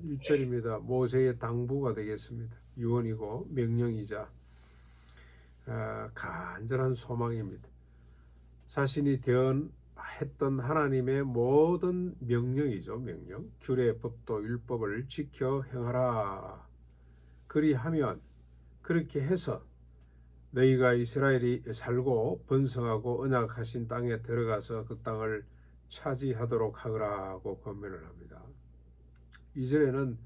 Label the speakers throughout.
Speaker 1: 1절입니다. 모세의 당부가 되겠습니다. 유언이고 명령이자 간절한 소망입니다. 자신이 대언했던 하나님의 모든 명령이죠. 명령. 규례, 법도, 율법을 지켜 행하라. 그리하면, 그렇게 해서 너희가 이스라엘이 살고 번성하고 언약하신 땅에 들어가서 그 땅을 차지하도록 하라고 권면을 합니다. 2절에는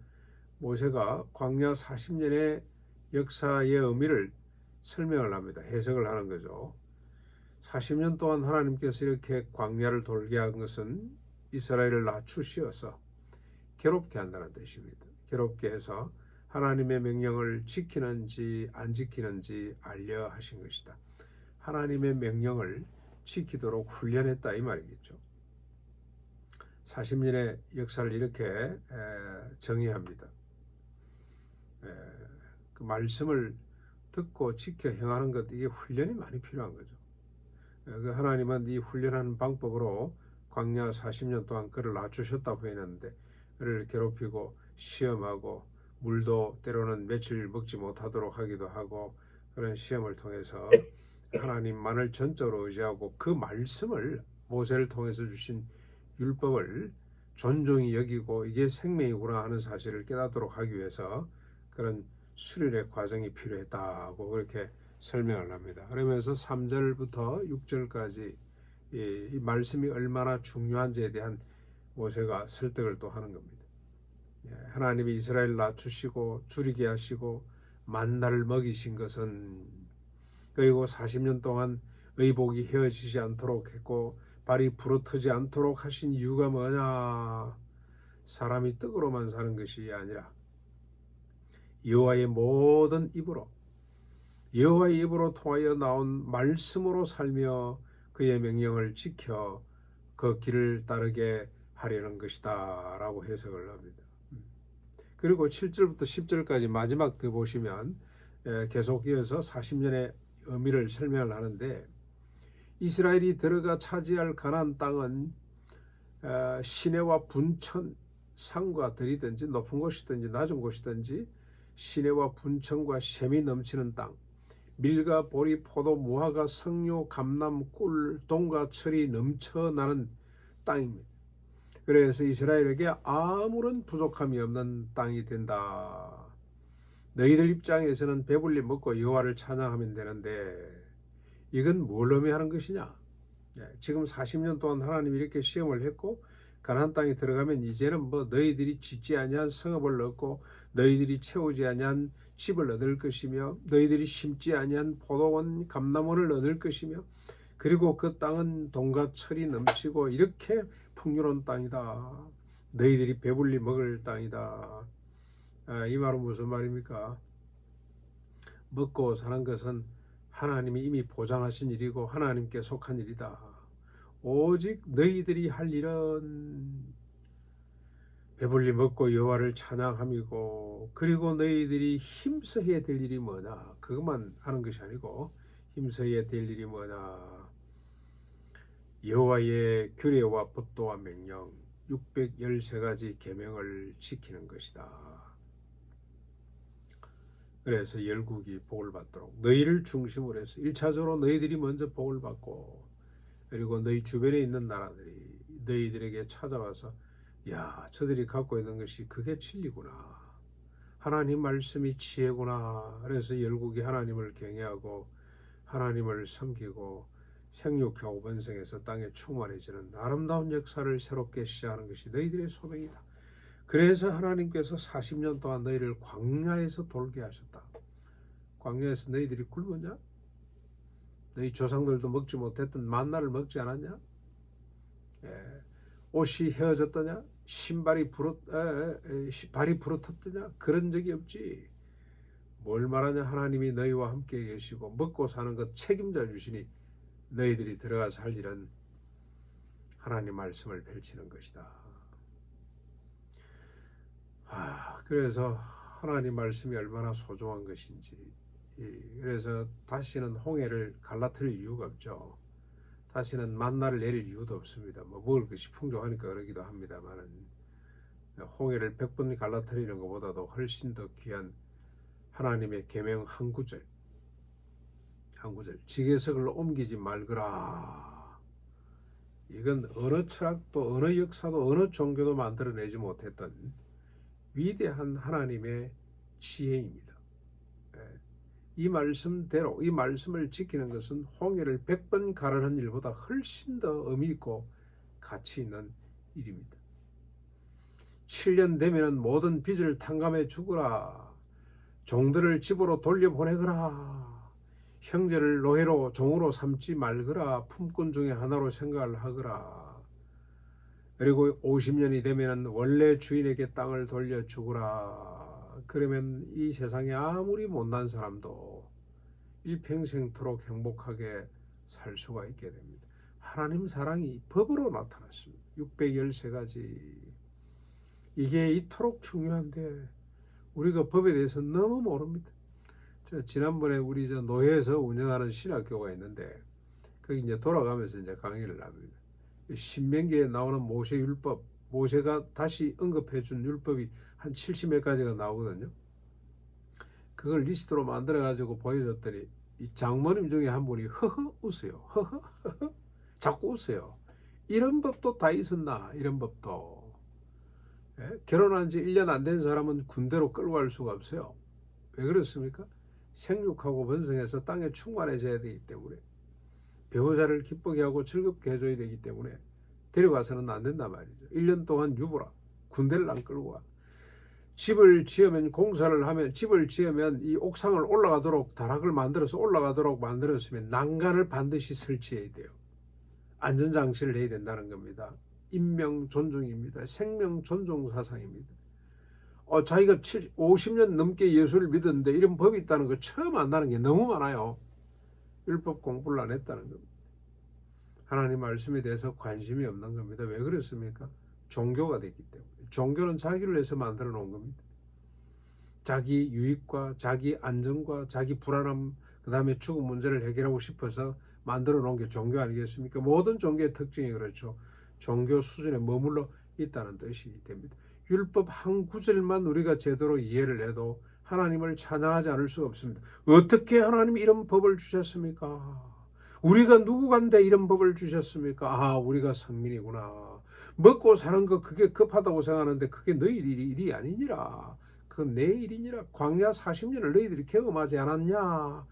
Speaker 1: 모세가 광야 40년의 역사의 의미를 설명을 합니다. 해석을 하는 거죠. 40년 동안 하나님께서 이렇게 광야를 돌게 한 것은 이스라엘을 낮추시어서 괴롭게 한다는 뜻입니다. 괴롭게 해서 하나님의 명령을 지키는지 안 지키는지 알려 하신 것이다. 하나님의 명령을 지키도록 훈련했다 이 말이겠죠. 40년의 역사를 이렇게 정의합니다. 그 말씀을 듣고 지켜 행하는 것, 이게 훈련이 많이 필요한 거죠. 하나님은 이 훈련하는 방법으로 광야 40년 동안 그를 낮추셨다고 했는데 그를 괴롭히고 시험하고 물도 때로는 며칠 먹지 못하도록 하기도 하고 그런 시험을 통해서 하나님만을 전적으로 의지하고 그 말씀을 모세를 통해서 주신 율법을 존중히 여기고 이게 생명이구나 하는 사실을 깨닫도록 하기 위해서 그런 수련의 과정이 필요했다고 그렇게 설명을 합니다. 그러면서 3절부터 6절까지 이 말씀이 얼마나 중요한지에 대한 모세가 설득을 또 하는 겁니다. 하나님이 이스라엘 낮추시고 줄이게 하시고 만나를 먹이신 것은, 그리고 40년 동안 의복이 헤어지지 않도록 했고 발이 부러뜨지 않도록 하신 이유가 뭐냐? 사람이 떡으로만 사는 것이 아니라 여호와의 모든 입으로, 여호와의 입으로 통하여 나온 말씀으로 살며 그의 명령을 지켜 그 길을 따르게 하려는 것이다 라고 해석을 합니다. 그리고 7절부터 10절까지 마지막 더 보시면 계속 이어서 40년의 의미를 설명을 하는데, 이스라엘이 들어가 차지할 가나안 땅은 시내와 분천, 산과 들이든지 높은 곳이든지 낮은 곳이든지 시내와 분천과 샘이 넘치는 땅, 밀과 보리, 포도, 무화과, 석류, 감람, 꿀, 동과 철이 넘쳐나는 땅입니다. 그래서 이스라엘에게 아무런 부족함이 없는 땅이 된다. 너희들 입장에서는 배불리 먹고 여호와를 찬양하면 되는데 이건 뭘 의미하는 것이냐? 지금 40년 동안 하나님이 이렇게 시험을 했고 가나안 땅에 들어가면 이제는 뭐 너희들이 짓지 아니한 성읍을 얻고 너희들이 채우지 아니한 집을 얻을 것이며 너희들이 심지 아니한 포도원, 감람원을 얻을 것이며 그리고 그 땅은 동과 철이 넘치고 이렇게 풍요로운 땅이다. 너희들이 배불리 먹을 땅이다. 이 말은 무슨 말입니까? 먹고 사는 것은 하나님이 이미 보장하신 일이고 하나님께 속한 일이다. 오직 너희들이 할 일은 배불리 먹고 여호와를 찬양함이고, 그리고 너희들이 힘써야 될 일이 뭐냐? 그것만 하는 것이 아니고 힘써야 될 일이 뭐냐? 여호와의 규례와 법도와 명령 613가지 계명을 지키는 것이다. 그래서 열국이 복을 받도록 너희를 중심으로 해서 1차적으로 너희들이 먼저 복을 받고, 그리고 너희 주변에 있는 나라들이 너희들에게 찾아와서 야, 저들이 갖고 있는 것이 그게 진리구나, 하나님 말씀이 지혜구나. 그래서 열국이 하나님을 경외하고 하나님을 섬기고 생육하고 번성해서 땅에 충만해지는 아름다운 역사를 새롭게 시작하는 것이 너희들의 소명이다. 그래서 하나님께서 40년 동안 너희를 광야에서 돌게 하셨다. 광야에서 너희들이 굶었냐? 너희 조상들도 먹지 못했던 만나를 먹지 않았냐? 옷이 헤어졌더냐? 발이 부러졌더냐? 그런 적이 없지. 뭘 말하냐? 하나님이 너희와 함께 계시고 먹고 사는 것 책임져 주시니 너희들이 들어가서 할 일은 하나님 말씀을 펼치는 것이다. 그래서 하나님 말씀이 얼마나 소중한 것인지, 그래서 다시는 홍해를 갈라뜨릴 이유가 없죠. 다시는 만나를 내릴 이유도 없습니다. 뭐 먹을 것이 풍족하니까 그러기도 합니다만은 홍해를 100번 갈라뜨리는 것보다도 훨씬 더 귀한 하나님의 계명 한 구절, 지게석을 옮기지 말거라. 이건 어느 철학도 어느 역사도 어느 종교도 만들어내지 못했던 위대한 하나님의 지혜입니다. 이 말씀대로 이 말씀을 지키는 것은 홍해를 100번 가르는 일보다 훨씬 더 의미 있고 가치 있는 일입니다. 7년 되면 모든 빚을 탕감해 주거라. 종들을 집으로 돌려보내거라. 형제를 노예로 종으로 삼지 말거라. 품꾼 중에 하나로 생각을 하거라. 그리고 50년이 되면 원래 주인에게 땅을 돌려주거라. 그러면 이 세상에 아무리 못난 사람도 일평생토록 행복하게 살 수가 있게 됩니다. 하나님 사랑이 법으로 나타났습니다. 613가지. 이게 이토록 중요한데 우리가 법에 대해서 너무 모릅니다. 지난번에 우리 노예에서 운영하는 신학교가 있는데 거기 이제 돌아가면서 이제 강의를 합니다. 신명기에 나오는 모세 율법, 모세가 다시 언급해 준 율법이 한 70몇 가지가 나오거든요. 그걸 리스트로 만들어 가지고 보여줬더니 이 장모님 중에 한 분이 허허 웃어요. 허허 자꾸 웃어요. 이런 법도 다 있었나? 이런 법도. 결혼한 지 1년 안 된 사람은 군대로 끌고 갈 수가 없어요. 왜 그렇습니까? 생육하고 번성해서 땅에 충만해져야 되기 때문에, 배우자를 기쁘게 하고 즐겁게 해줘야 되기 때문에 데려가서는 안 된단 말이죠. 1년 동안 유보라. 군대를 안 끌고 가. 집을 지으면, 공사를 하면, 집을 지으면 이 옥상을 올라가도록, 다락을 만들어서 올라가도록 만들었으면 난간을 반드시 설치해야 돼요. 안전장치를 해야 된다는 겁니다. 인명 존중입니다. 생명 존중 사상입니다. 자기가 50년 넘게 예수를 믿었는데 이런 법이 있다는 거 처음 안다는 게 너무 많아요. 율법 공부를 안 했다는 겁니다. 하나님 말씀에 대해서 관심이 없는 겁니다. 왜 그렇습니까? 종교가 됐기 때문에. 종교는 자기를 위해서 만들어 놓은 겁니다. 자기 유익과 자기 안정과 자기 불안함, 그 다음에 죽음 문제를 해결하고 싶어서 만들어 놓은 게 종교 아니겠습니까? 모든 종교의 특징이 그렇죠. 종교 수준에 머물러 있다는 뜻이 됩니다. 율법 한 구절만 우리가 제대로 이해를 해도 하나님을 찬양하지 않을 수가 없습니다. 어떻게 하나님이 이런 법을 주셨습니까? 우리가 누구간데 이런 법을 주셨습니까? 우리가 성민이구나. 먹고 사는 거 그게 급하다고 생각하는데 그게 너희 일이 아니니라. 그건 내 일이니라. 광야 40년을 너희들이 경험하지 않았냐?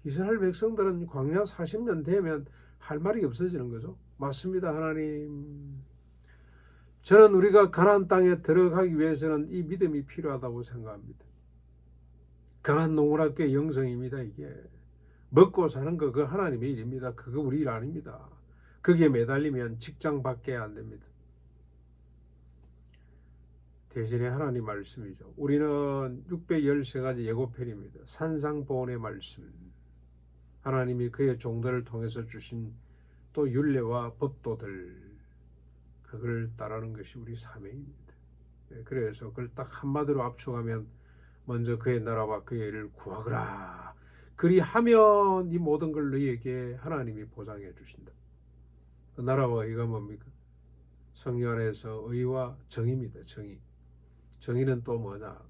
Speaker 1: 이스라엘 백성들은 광야 40년 되면 할 말이 없어지는 거죠. 맞습니다, 하나님. 저는 우리가 가나안 땅에 들어가기 위해서는 이 믿음이 필요하다고 생각합니다. 가나안 농문학교의 영성입니다. 이게 먹고 사는 거 그거 하나님의 일입니다. 그거 우리 일 아닙니다. 거기에 매달리면 직장 밖에 안 됩니다. 대신에 하나님 말씀이죠. 우리는 613가지 예고편입니다. 산상보훈의 말씀, 하나님이 그의 종들을 통해서 주신 또 율례와 법도들, 그걸 따르는 것이 우리 사명입니다. 그래서 그걸 딱 한마디로 압축하면 먼저 그의 나라와 그의 일을 구하거라. 그리하면 이 모든 걸 너희에게 하나님이 보장해 주신다. 그 나라와 의가 뭡니까? 성령 안에서 의와 정의입니다. 정의는 또 뭐냐?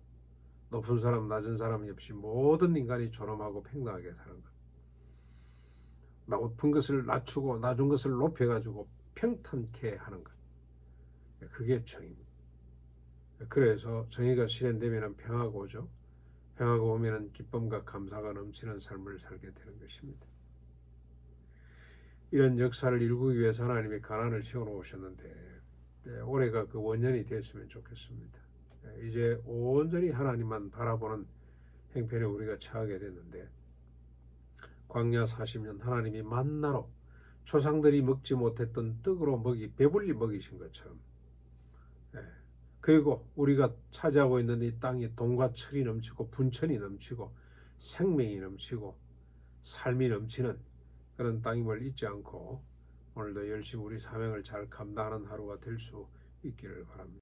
Speaker 1: 높은 사람 낮은 사람이 없이 모든 인간이 존엄하고 평등하게 사는 것. 높은 것을 낮추고 낮은 것을 높여가지고 평탄케 하는 것. 그게 정의입니다. 그래서 정의가 실현되면 평화가 오죠. 평화가 오면 기쁨과 감사가 넘치는 삶을 살게 되는 것입니다. 이런 역사를 이루기 위해서 하나님이 가나안을 세워놓으셨는데 올해가 그 원년이 됐으면 좋겠습니다. 이제 온전히 하나님만 바라보는 행편에 우리가 처하게 됐는데, 광야 40년 하나님이 만나로 조상들이 먹지 못했던 떡으로 배불리 먹이신 것처럼, 그리고 우리가 차지하고 있는 이 땅이 돈과 철이 넘치고 분천이 넘치고 생명이 넘치고 삶이 넘치는 그런 땅임을 잊지 않고 오늘도 열심히 우리 사명을 잘 감당하는 하루가 될 수 있기를 바랍니다.